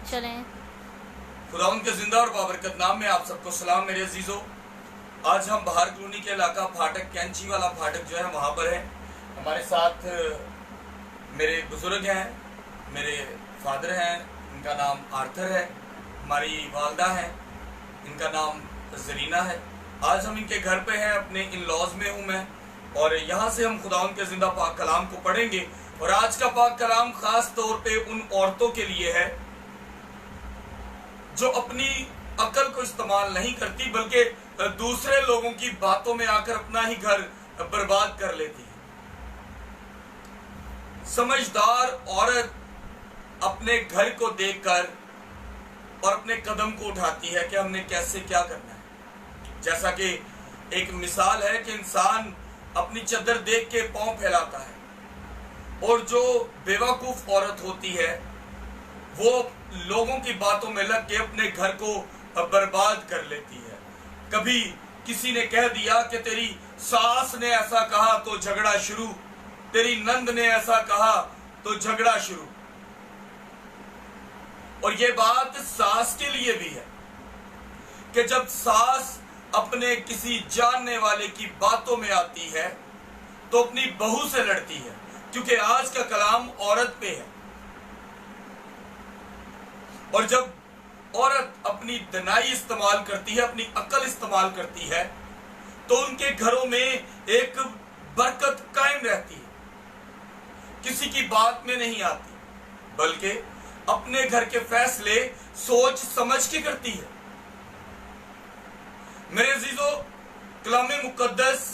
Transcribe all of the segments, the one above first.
چلیں۔ خداوند کے زندہ اور بابرکت نام میں آپ سب کو سلام میرے عزیزو۔ آج ہم بہار کلونی کے علاقہ پھاٹک کینچی والا پھاٹک جو ہے وہاں پر ہیں۔ ہمارے ساتھ میرے بزرگ ہیں، میرے فادر ہیں، ان کا نام آرتھر ہے، ہماری والدہ ہیں، ان کا نام زرینہ ہے۔ آج ہم ان کے گھر پہ ہیں، اپنے ان لاز میں ہوں میں، اور یہاں سے ہم خداوند کے زندہ پاک کلام کو پڑھیں گے۔ اور آج کا پاک کلام خاص طور پہ ان عورتوں کے لیے ہے جو اپنی عقل کو استعمال نہیں کرتی بلکہ دوسرے لوگوں کی باتوں میں آ کر اپنا ہی گھر برباد کر لیتی ہے۔ سمجھدار عورت اپنے گھر کو دیکھ کر اور اپنے قدم کو اٹھاتی ہے کہ ہم نے کیسے کیا کرنا ہے۔ جیسا کہ ایک مثال ہے کہ انسان اپنی چادر دیکھ کے پاؤں پھیلاتا ہے، اور جو بیوقوف عورت ہوتی ہے وہ لوگوں کی باتوں میں لگ کے اپنے گھر کو برباد کر لیتی ہے۔ کبھی کسی نے کہہ دیا کہ تیری ساس نے ایسا کہا تو جھگڑا شروع، تیری نند نے ایسا کہا تو جھگڑا شروع۔ اور یہ بات ساس کے لیے بھی ہے کہ جب ساس اپنے کسی جاننے والے کی باتوں میں آتی ہے تو اپنی بہو سے لڑتی ہے، کیونکہ آج کا کلام عورت پہ ہے۔ اور جب عورت اپنی دنائی استعمال کرتی ہے، اپنی عقل استعمال کرتی ہے، تو ان کے گھروں میں ایک برکت قائم رہتی ہے، کسی کی بات میں نہیں آتی بلکہ اپنے گھر کے فیصلے سوچ سمجھ کے کرتی ہے۔ میرے عزیزو، کلام مقدس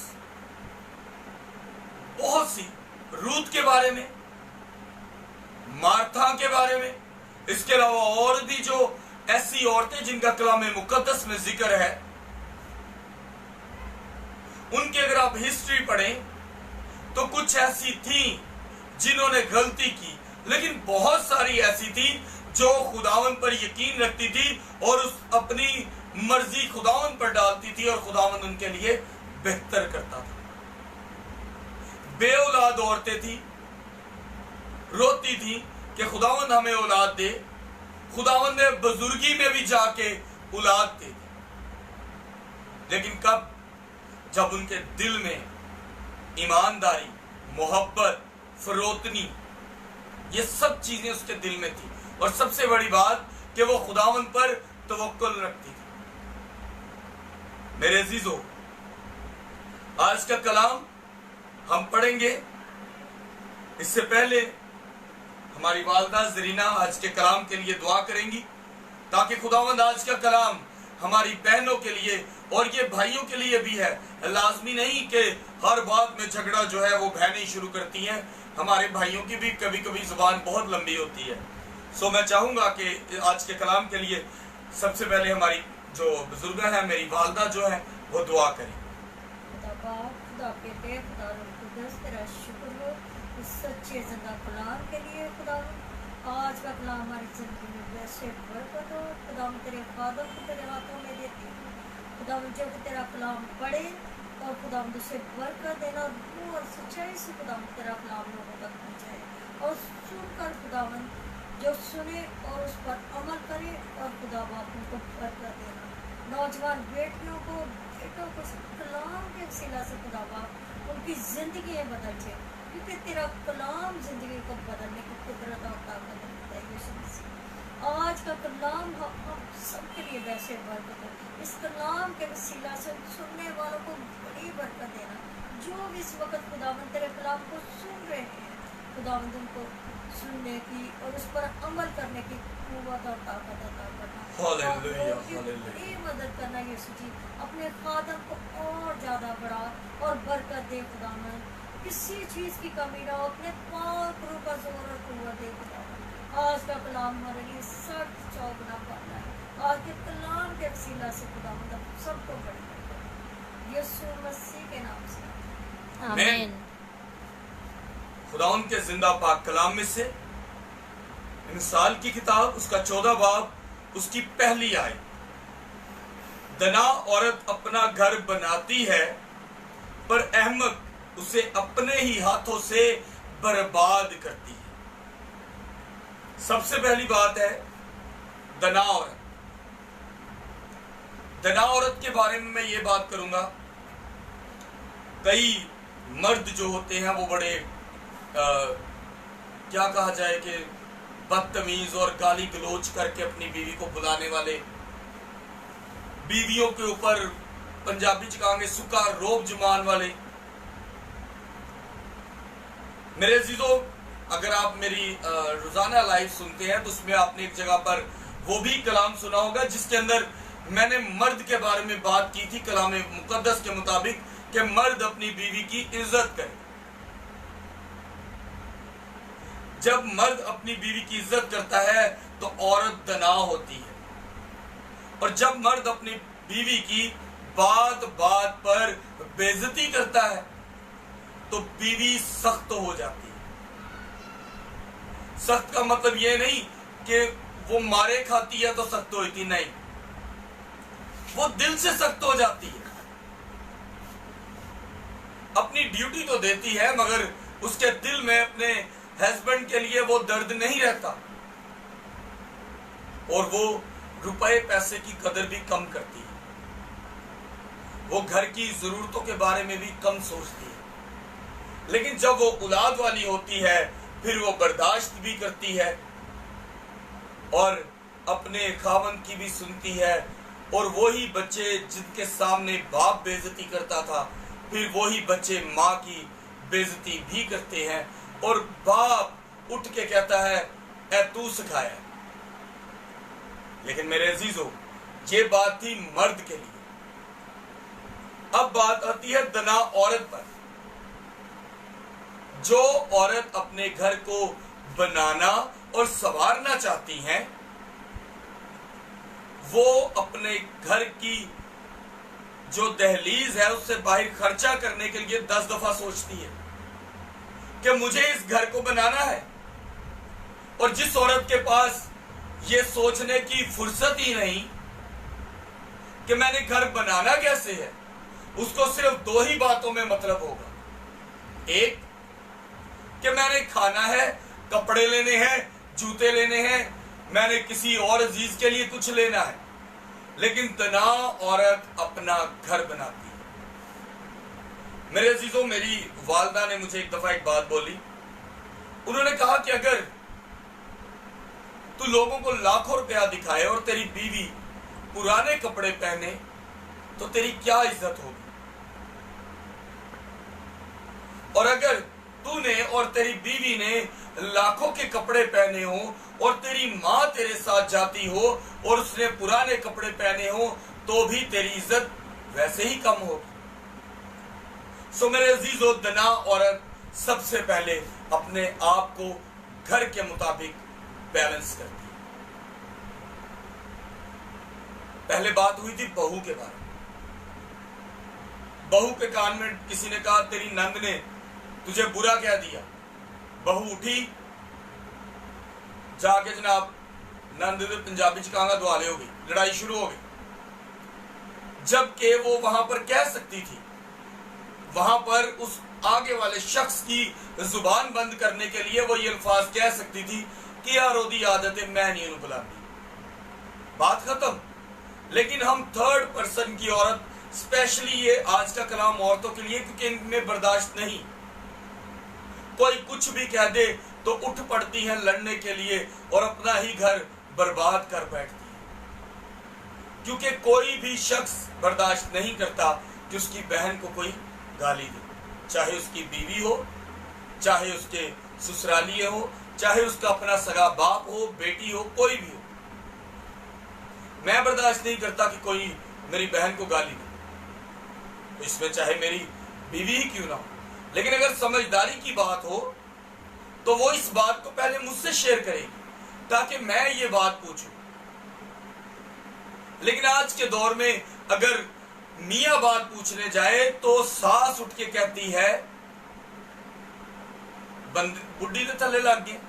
بہت سی روت کے بارے میں، مارتھا کے بارے میں، اس کے علاوہ اور بھی جو ایسی عورتیں جن کا کلام مقدس میں ذکر ہے، ان کی اگر آپ ہسٹری پڑھیں تو کچھ ایسی تھیں جنہوں نے غلطی کی، لیکن بہت ساری ایسی تھیں جو خداوند پر یقین رکھتی تھی اور اپنی مرضی خداوند پر ڈالتی تھی، اور خداوند ان کے لیے بہتر کرتا تھا۔ بے اولاد عورتیں تھیں، روتی تھیں کہ خداوند ہمیں اولاد دے۔ خداوند نے بزرگی میں بھی جا کے اولاد دے دی، لیکن کب؟ جب ان کے دل میں ایمانداری، محبت، فروتنی، یہ سب چیزیں اس کے دل میں تھی، اور سب سے بڑی بات کہ وہ خداوند پر توکل رکھتی تھی۔ میرے عزیزو، آج کا کلام ہم پڑھیں گے۔ اس سے پہلے ہماری والدہ زرینہ آج کے کلام کے لیے دعا کریں گی تاکہ خداوند آج کا کلام ہماری بہنوں کے لیے اور یہ بھائیوں کے لیے بھی ہے۔ لازمی نہیں کہ ہر بات میں جھگڑا جو ہے وہ بہنیں شروع کرتی ہیں، ہمارے بھائیوں کی بھی کبھی کبھی زبان بہت لمبی ہوتی ہے۔ سو میں چاہوں گا کہ آج کے کلام کے لیے سب سے پہلے ہماری جو بزرگ ہیں، میری والدہ جو ہے، وہ دعا کریں۔ خدا باپ، خدا بیٹے، خدا روح القدس، تیرا شکر ہو اس سچے زندہ کلام کے لیے۔ خدا آج کا کلام ہماری زندگی میں ویسے برکت ہو۔ خدا تیرے خادم کو تیرے ہاتھوں میں دیتی ہوں۔ خدا جب تیرا کلام پڑھے اور خدا اسے برکت دینا، اور سچائی سے خدا تیرا کلام لوگوں تک پہنچائے، اور سن کر خدا جو سنے اور اس پر عمل کرے، اور خدا باپ ان کو برکت دینا۔ نوجوان بیٹیوں کو، بیٹوں کو کلام کے وسیلہ سے خدا باپ ان کی زندگیاں بدل جائے، کیونکہ تیرا کلام زندگی کو بدلنے کی قدرت اور طاقت رکھتا ہے۔ یسوع مسیح، آج کا کلام ہم سب کے لیے ویسے برکت ہے۔ اس کلام کے وسیلہ سے سننے والوں کو بڑی برکت دینا، جو بھی اس وقت خداوند تیرے کلام کو سن رہے ہیں، خداوند ان کو سننے کی اور اس پر عمل کرنے کی قوت اور طاقت عطا کرنا، اور بڑی مدد کرنا۔ یسوع جی، اپنے خادم کو اور زیادہ بڑھا اور برکت دے خداوند، کسی چیز کی کمی نہ ہو، اپنے پاک روح کا زور اور قوت دے خداوند۔ آج کا کلام ہمارے لیے سخت چوکنا پڑنا ہے۔ آج کے کلام کے وسیلہ سے خداوند سب کو بڑی برکت، یسوع مسیح کے نام سے آمین۔ خداوند کے زندہ پاک کلام میں سے مثال کی کتاب، اس کا 14 باب، اس کی پہلی آیت: دنا عورت اپنا گھر بناتی ہے پر احمق اسے اپنے ہی ہاتھوں سے برباد کرتی ہے۔ سب سے پہلی بات ہے दना औरत। दना औरत के बारे में मैं ये बात करूंगा। कई मर्द जो होते हैं वो बड़े क्या कहा जाए कि बदतमीज और गाली गलोच करके अपनी बीवी को बुलाने वाले, बीवियों के ऊपर पंजाबी च कहांगे सुका रोब जमान वाले। मेरे अजीजों, अगर आप मेरी रोजाना लाइव सुनते हैं तो उसमें आपने एक जगह पर वो भी कलाम सुना होगा जिसके अंदर मैंने मर्द के बारे में बात की थी कलाम मुकद्दस के मुताबिक कि मर्द अपनी बीवी की इज्जत करे। जब मर्द अपनी बीवी की इज्जत करता है तो औरत दना होती है, और जब मर्द अपनी बीवी की बात बात पर बेइज्जती करता है तो बीवी सख्त हो जाती है। सख्त का मतलब ये नहीं कि वो मारे खाती है तो सख्त होती, नहीं, वो दिल से सख्त हो जाती है। अपनी ड्यूटी तो देती है मगर उसके दिल में अपने हस्बैंड के लिए वो दर्द नहीं रहता, और वो रुपए पैसे की कदर भी कम करती है। वो घर की जरूरतों के बारे में भी कम सोचती है। लेकिन जब वो औलाद वाली होती है फिर वो बर्दाश्त भी करती है और अपने खावंद की भी सुनती है। और वही बच्चे जिनके सामने बाप बेइज्जती करता था, फिर वही बच्चे माँ की बेइज्जती भी करते हैं, और बाप उठ के कहता है ऐ तू सिखाया। लेकिन मेरे अजीजों, ये बात थी मर्द के लिए। अब बात आती है दना औरत पर। जो औरत अपने घर को बनाना और संवारना चाहती हैं, वो अपने घर की जो दहलीज है उससे बाहर खर्चा करने के लिए 10 दफा सोचती है कि मुझे इस घर को बनाना है। और जिस औरत के पास ये सोचने की फुर्सत ही नहीं कि मैंने घर बनाना कैसे है, उसको सिर्फ 2 ही बातों में मतलब होगा। एक कि मैंने खाना है, कपड़े लेने हैं, जूते लेने हैं, मैंने किसी और अजीज के लिए कुछ लेना है। लेकिन दना औरत अपना घर बनाती है। मेरे अजीजों, मेरी वालदा ने मुझे एक दफा एक बात बोली। उन्होंने कहा कि अगर तू लोगों को लाखों रुपया दिखाए और तेरी बीवी पुराने कपड़े पहने तो तेरी क्या इज्जत होगी, और अगर तूने और तेरी बीवी ने लाखों के कपड़े पहने हो और तेरी माँ तेरे साथ जाती हो और उसने पुराने कपड़े पहने हो तो भी तेरी इज्जत वैसे ही कम होगी। सो मेरे अजीजों, दना औरत सबसे पहले अपने आप को घर के मुताबिक बैलेंस करती है। पहले बात हुई थी बहू के बारे में। बहू के कान में किसी ने कहा तेरी नंद ने तुझे बुरा क्या दिया। बहू उठी, जाके जनाब नंद दे पंजाबी च कहांगा दुआले हो गई, लड़ाई शुरू हो गई। जबकि वो वहां पर कह सकती थी, वहां पर उस आगे वाले शख्स की जुबान बंद करने के लिए वो ये अल्फाज कह सकती थी कि यार ओदी आदत है, मैं नहीं बुलाती, बात खत्म। लेकिन हम थर्ड पर्सन की औरत, स्पेशली ये आज का कलाम औरतों के लिए, क्योंकि इनमें बर्दाश्त नहीं, कोई कुछ भी कह दे तो उठ पड़ती हैं लड़ने के लिए और अपना ही घर बर्बाद कर बैठती है। क्योंकि कोई भी शख्स बर्दाश्त नहीं करता कि उसकी बहन को कोई गाली दे, चाहे उसकी बीवी हो, चाहे उसके ससुरालिये हो, चाहे उसका अपना सगा बाप हो, बेटी हो, कोई भी हो। मैं बर्दाश्त नहीं करता कि कोई मेरी बहन को गाली दे, तो इसमें चाहे मेरी बीवी ही क्यों ना हो। लेकिन अगर समझदारी की बात हो तो वो इस बात को पहले मुझसे शेयर करेगी ताकि मैं ये बात पूछूं। लेकिन आज के दौर में अगर मियां बात पूछने जाए तो सास उठ के कहती है बुढ़ी ने थले लग गए,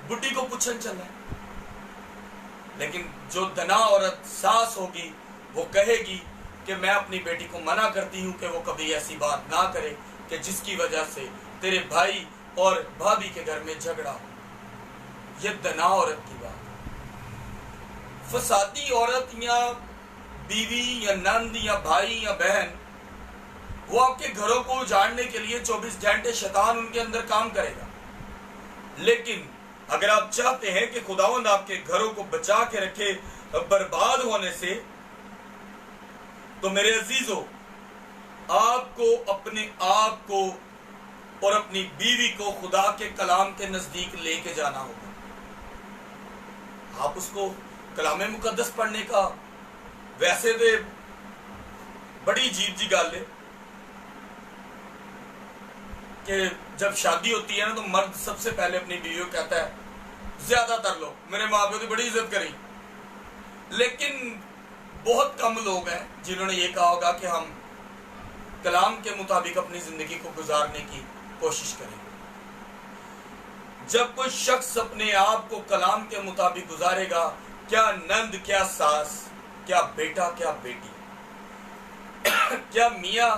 बुढ़ी को पूछन चला है। लेकिन जो दना औरत सास होगी वो कहेगी कि मैं अपनी बेटी को मना करती हूं कि वो कभी ऐसी बात ना करे कि जिसकी वजह से तेरे भाई और भाभी के घर में झगड़ा हो। ये दना औरत की बात है। फसादी औरत या बीवी या नंद या भाई या बहन, वो आपके घरों को उजाड़ने के लिए 24 घंटे शैतान उनके अंदर काम करेगा। लेकिन अगर आप चाहते हैं कि खुदावंद आपके घरों को बचा के रखे बर्बाद होने से, तो मेरे अजीजों, आपको अपने आप को और अपनी बीवी को खुदा के कलाम के नजदीक लेके जाना होगा। आप उसको कलाम मुकद्दस पढ़ने का, वैसे तो बड़ी अजीब जी गल है कि जब शादी होती है ना, तो मर्द सबसे पहले अपनी बीवी को कहता है ज्यादातर लोग, मेरे माँ बाप की बड़ी इज्जत करी, लेकिन बहुत कम लोग हैं जिन्होंने ये कहा होगा कि हम कलाम के मुताबिक अपनी जिंदगी को गुजारने की कोशिश करें। जब कोई शख्स अपने आप को कलाम के मुताबिक गुजारेगा, क्या नंद, क्या सास, क्या बेटा, क्या बेटी, क्या मियाँ,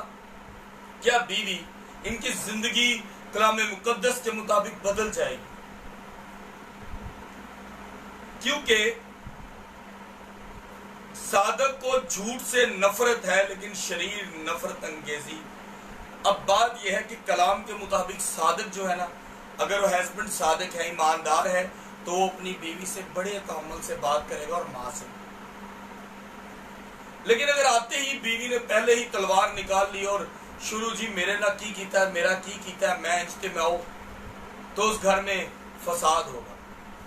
क्या बीवी, इनकी जिंदगी कलाम मुकद्दस के मुताबिक बदल जाएगी। क्योंकि सादक को झूठ से नफरत है, लेकिन शरीर नफरत अंगेजी। अब बात यह है कि कलाम के मुताबिक सादक जो है ना, अगर वो हस्बैंड सादक है, ईमानदार है, तो वो अपनी बीवी से बड़े तहम्मुल से बात करेगा और माँ से। लेकिन अगर आते ही बीवी ने पहले ही तलवार निकाल ली और शुरू जी मेरे ना की कीता है, मेरा की कीता है, मैं इंजते में आऊं, तो उस घर में फसाद होगा।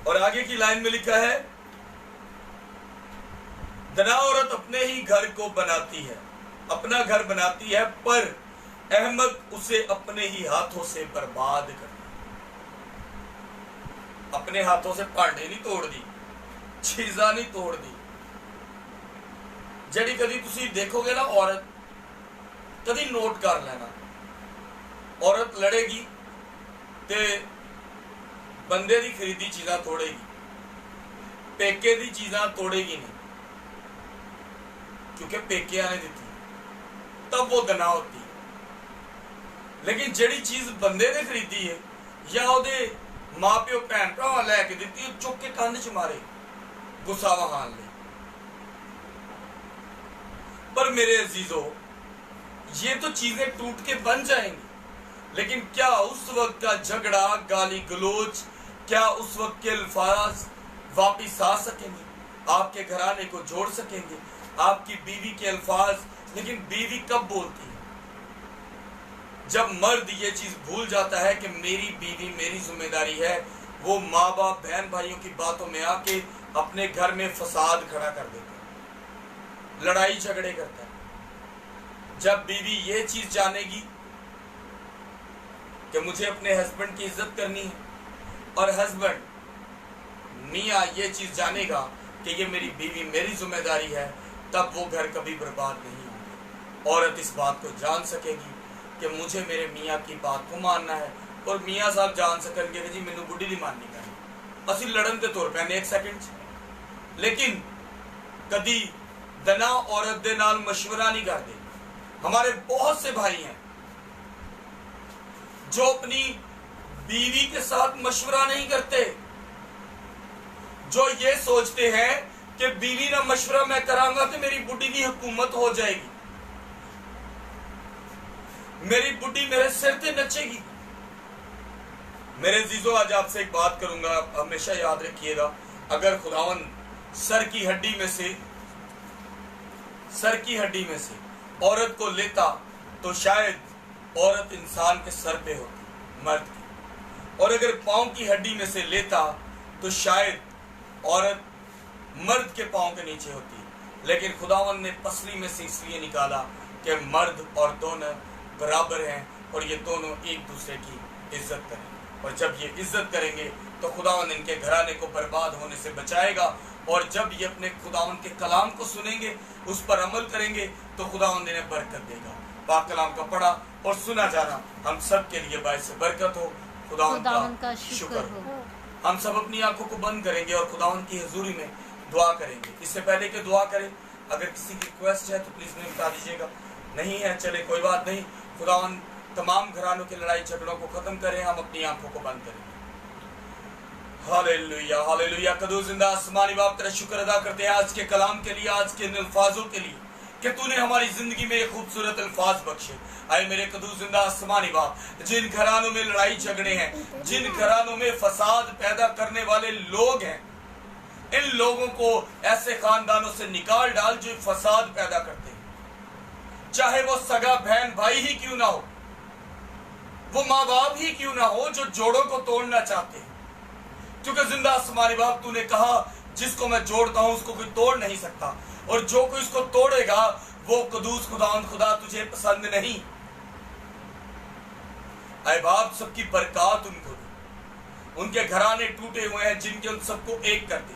और आगे की लाइन में लिखा है, दना औरत अपने ही घर को बनाती है, अपना घर बनाती है, पर अहमक उसे अपने ही हाथों से बर्बाद करती है। अपने हाथों से भांडे नहीं तोड़ दी, चीजा नहीं तोड़ दी। जड़ी कदी तुसी देखोगे ना औरत, कदी नोट कर लेना, औरत लड़ेगी ते बंदे दी खरीदी चीजा तोड़ेगी, पेके दी चीजा तोड़ेगी नहीं, क्योंकि पेकिया ने दी, तब वो दना होती है। लेकिन जड़ी चीज बंदे ने खरीदी है या ओदे माँ प्यो भैन भरा लैके दी, चुक के कंध च मारे गुस्सा वहां ले। पर मेरे अजीजों, ये तो चीजें टूट के बन जाएंगी, लेकिन क्या उस वक्त का झगड़ा, गाली गलोच, क्या उस वक्त के अल्फाज वापिस आ सकेंगे? आपके घराने को जोड़ सकेंगे? आपकी बीवी के अल्फाज, लेकिन बीवी कब बोलती है? जब मर्द ये चीज भूल जाता है कि मेरी बीवी मेरी जिम्मेदारी है, वो माँ बाप बहन भाइयों की बातों में आके अपने घर में फसाद खड़ा कर देता है, लड़ाई झगड़े करता है। जब बीवी ये चीज जानेगी कि मुझे अपने हस्बैंड की इज्जत करनी है, और हस्बैंड मियाँ ये चीज जानेगा कि ये मेरी बीवी मेरी जिम्मेदारी है, तब वो घर कभी बर्बाद नहीं होंगे। औरत इस बात को जान सकेगी कि मुझे मेरे मियाँ की बात को मानना है, और मियाँ साहब जान सकेंगे कि जी मैनू बुढ़ी नहीं माननी करनी, असी लड़न के तौर पे एक सेकंड। लेकिन कदी दना औरत दे नाल मशवरा नहीं करते। हमारे बहुत से भाई हैं जो अपनी बीवी के साथ मशवरा नहीं करते, जो ये सोचते हैं कि बीवी ना मशवरा मैं करांगा तो मेरी बुढ़ी की हुकूमत हो जाएगी, मेरी बुढ़ी मेरे सिर पे नचेगी। मेरे जीजो, आज आपसे एक बात करूंगा, हमेशा याद रखिएगा, अगर खुदावन सर की हड्डी में से औरत को लेता, तो शायद औरत इंसान के सर पे होती, मर्द की, और अगर पांव की हड्डी में से लेता, तो शायद औरत मर्द के पांव के नीचे होती। लेकिन खुदावन ने पसली में से इसलिए निकाला कि मर्द और दोनों बराबर हैं, और ये दोनों एक दूसरे की इज्जत करें। और जब ये इज्जत करेंगे तो खुदावन इनके घराने को बर्बाद होने से बचाएगा। और जब ये अपने खुदावन के कलाम को सुनेंगे, उस पर अमल करेंगे, तो खुदावन इन्हें बरकत देगा। पाक कलाम का पढ़ा और सुना जाना हम सब के लिए बायस बरकत हो। खुदावन का शुक्र हो। हम सब अपनी आंखों को बंद करेंगे और खुदावन की हजूरी में दुआ करेंगे। इससे पहले कि दुआ करें, अगर किसी की रिक्वेस्ट है तो प्लीज मुझे बता दीजिएगा। नहीं है, चले कोई बात नहीं। खुदावन तमाम घरानों की लड़ाई झगड़ों को खत्म करें। हम अपनी आंखों को बंद करेंगे। Hallelujah hallelujah. कदूस जिंदा आसमानी बाप तेरा शुक्र अदा करते हैं आज के कलाम के लिए, आज के इन अल्फाजों के लिए कि तूने हमारी जिंदगी में एक खूबसूरत अल्फाज बख्शे। आए मेरे कदूस जिंदा आसमानी बाप, जिन घरानों में लड़ाई झगड़े हैं, जिन घरानों में फसाद पैदा करने वाले लोग हैं, इन लोगों को ऐसे खानदानों से निकाल डाल जो फसाद पैदा करते हैं। चाहे वो सगा बहन भाई ही क्यों ना हो, वो माँ बाप ही क्यों ना हो, जो जोड़ों को तोड़ना चाहते हैं। क्योंकि जिंदा आसमानी बाप तूने कहा जिसको मैं जोड़ता हूं उसको कोई तोड़ नहीं सकता, और जो कोई इसको तोड़ेगा वो कदूस खुदा तुझे पसंद नहीं। ऐ बाप सबकी बरकत उनको दे, उनके घराने टूटे हुए हैं जिनके उन सबको एक कर दे,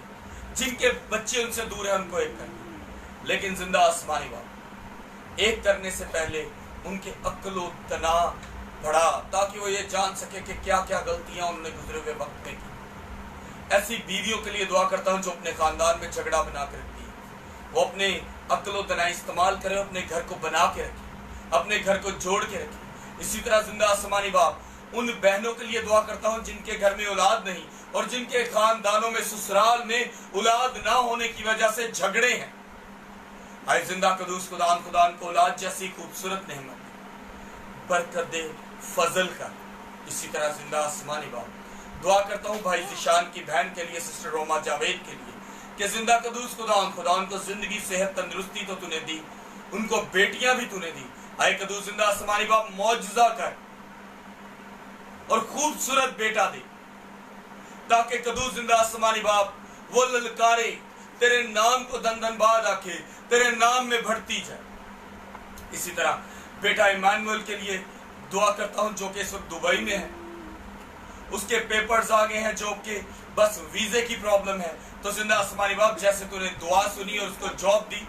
जिनके बच्चे उनसे दूर हैं उनको एक कर दे। लेकिन जिंदा आसमानी बाप एक करने से पहले उनके अक्लो तना बढ़ा, ताकि वो ये जान सके कि क्या क्या गलतियां उन्होंने गुजरे हुए वक्त में की। ऐसी बीवियों के लिए दुआ करता हूं जो अपने खानदान में झगड़ा बना के रखती है, वो अपने अक्लो तना इस्तेमाल करे, अपने घर को बना के रखे, अपने घर को जोड़ के रखे। इसी तरह जिंदा आसमानी बाप उन बहनों के लिए दुआ करता हूं जिनके घर में औलाद नहीं और जिनके खानदानों में ससुराल में औलाद ना होने की वजह से झगड़े हैं। आए जिंदा कदूस खुदान को औलाद जैसी खूबसूरत नेमत बरकत दे, फजल कर। इसी तरह जिंदा आसमानी बाप दुआ करता हूं भाई जिशान की बहन के लिए, सिस्टर रोमा जावेद के लिए, कि जिंदा कदूस खुदा को जिंदगी सेहत तंदुरुस्ती तो तूने दी, उनको बेटियां भी तूने दी। आए कदूस जिंदा आसमानी बाप मौजज़ा कर और खूबसूरत बेटा दे, ताकि कदूस जिंदा आसमानी बाप वो ललकारे, तेरे नाम को दन दन बाद आके तेरे नाम में बढ़ती जाए। इसी तरह बेटा इमानुएल के लिए दुआ करता हूं जो कि इस वक्त दुबई में है, उसके पेपर्स आ गए हैं जॉब के, बस वीजे की प्रॉब्लम है। तो जिंदा आसमानी बाप जैसे तूने दुआ सुनी और उसको जॉब दी,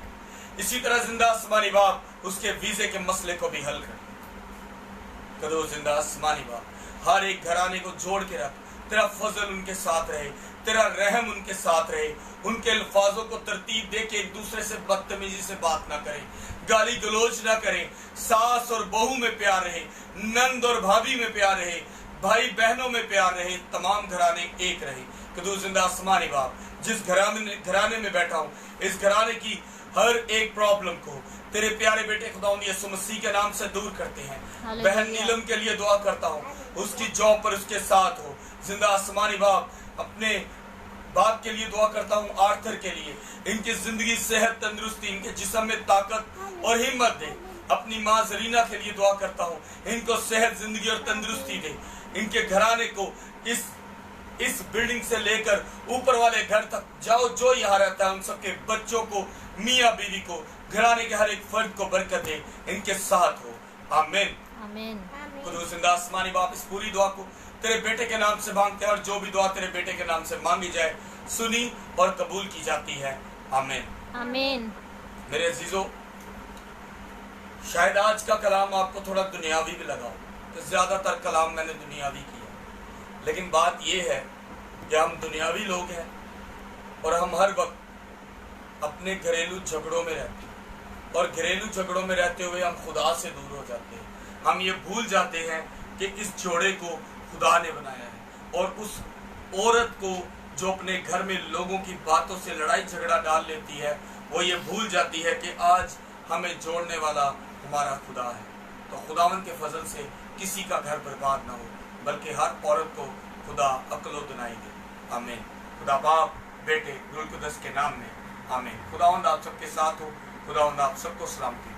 इसी तरह जिंदा आसमानी बाप उसके वीजे के मसले को भी हल कर। कदो जिंदा आसमानी बाप हर एक घराने को जोड़ के रख, तेरा फजल उनके साथ रहे, तेरा रहम उनके साथ रहे, उनके अल्फाजों को तरतीब दे के एक दूसरे से बदतमीजी से बात ना करें, गाली गलोच ना करें, सास और बहू में प्यार रहे, नंद और भाभी में प्यार रहे, भाई बहनों में प्यार रहे, तमाम घराने एक रहे। कदूस जिंदा आसमानी बाप जिस घराने में बैठा हूँ, इस घराने की हर एक प्रॉब्लम को तेरे प्यारे बेटे खुदावंद यीशु मसीह के नाम से दूर करते हैं। बहन नीलम के लिए दुआ करता हूँ, उसकी जॉब पर उसके साथ हो। जिंदा आसमानी बाप अपने बाप के लिए दुआ करता हूँ, आर्थर के लिए, इनकी जिंदगी सेहत तंदुरुस्ती, इनके जिस्म में ताकत और हिम्मत दे। अपनी माँ जरीना के लिए दुआ करता हूँ, इनको सेहत जिंदगी और तंदुरुस्ती दे। इनके घराने को इस बिल्डिंग से लेकर ऊपर वाले घर तक जाओ, जो यहाँ रहता है उन सबके बच्चों को, मियाँ बीवी को, घराने के हर एक फर्द को बरकत दे, इनके साथ हो। आमीन आमीन। खुदा जिंदा आसमानी बाप इस पूरी दुआ को तेरे बेटे के नाम से मांगते हैं, और जो भी दुआ तेरे बेटे के नाम से मांगी जाए सुनी और कबूल की जाती है। आमीन आमीन। मेरे अजीजों, शायद आज का कलाम आपको थोड़ा दुनियावी भी लगा हो, तो ज्यादातर कलाम मैंने दुनियावी किया, लेकिन बात यह है कि हम दुनियावी लोग हैं और हम हर वक्त अपने घरेलू झगड़ों में रहते हैं, और घरेलू झगड़ों में रहते हुए हम खुदा से दूर हो जाते हैं। हम ये भूल जाते हैं कि इस जोड़े को खुदा ने बनाया है, और उस औरत को जो अपने घर में लोगों की बातों से लड़ाई झगड़ा डाल लेती है, वो ये भूल जाती है कि आज हमें जोड़ने वाला हमारा खुदा है। तो खुदावंद के फजल से किसी का घर बर्बाद ना हो, बल्कि हर औरत को खुदा अक्ल दुनाई दे। आमीन। खुदा बाप, बेटे, रूह कुदस के नाम में आमीन। खुदावंद आप सबके साथ हो, खुदावंद आप सबको सलामती।